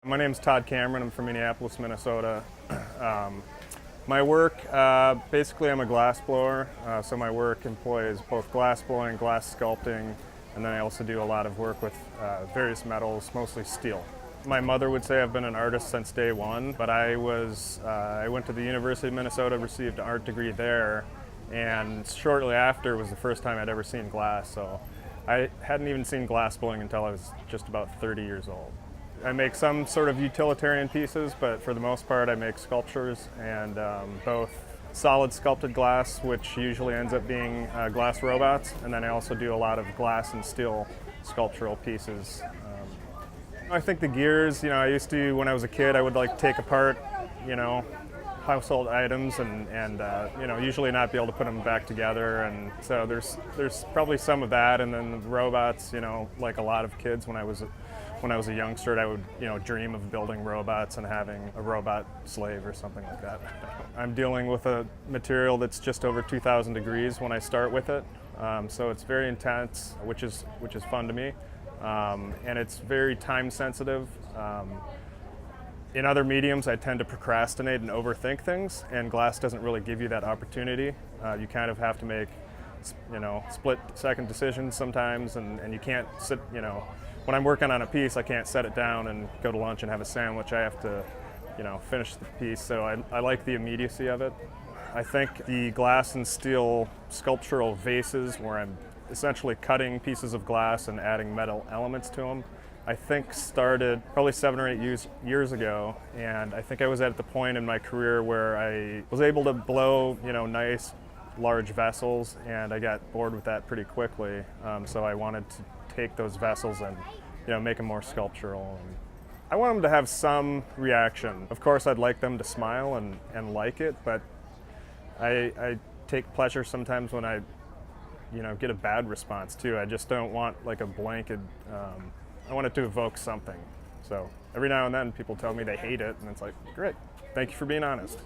My name's Todd Cameron. I'm from Minneapolis, Minnesota. My work, basically I'm a glass blower, so my work employs both glass blowing, glass sculpting, and then I also do a lot of work with various metals, mostly steel. My mother would say I've been an artist since day one, but I went to the University of Minnesota, received an art degree there, and shortly after was the first time I'd ever seen glass, so I hadn't even seen glass blowing until I was just about 30 years old. I make some sort of utilitarian pieces, but for the most part I make sculptures, and both solid sculpted glass, which usually ends up being glass robots, and then I also do a lot of glass and steel sculptural pieces. I think the gears, I used to, when I was a kid, I would like take apart, household items and usually not be able to put them back together, and so there's probably some of that, and then the robots, like a lot of kids when I was a youngster, I would dream of building robots and having a robot slave or something like that. I'm dealing with a material that's just over 2,000 degrees when I start with it, so it's very intense, which is fun to me, and it's very time sensitive. In other mediums, I tend to procrastinate and overthink things, and glass doesn't really give you that opportunity. You kind of have to make, split-second decisions sometimes, and you can't sit, when I'm working on a piece, I can't set it down and go to lunch and have a sandwich. I have to, finish the piece, so I like the immediacy of it. I think the glass and steel sculptural vases, where I'm essentially cutting pieces of glass and adding metal elements to them, I think started probably 7 or 8 years ago, and I think I was at the point in my career where I was able to blow, nice, large vessels, and I got bored with that pretty quickly. So I wanted to take those vessels and, make them more sculptural. And I want them to have some reaction. Of course, I'd like them to smile and like it, but I take pleasure sometimes when I, get a bad response too. I just don't want like a blanket. I want it to evoke something. So every now and then people tell me they hate it, and it's like, great, thank you for being honest,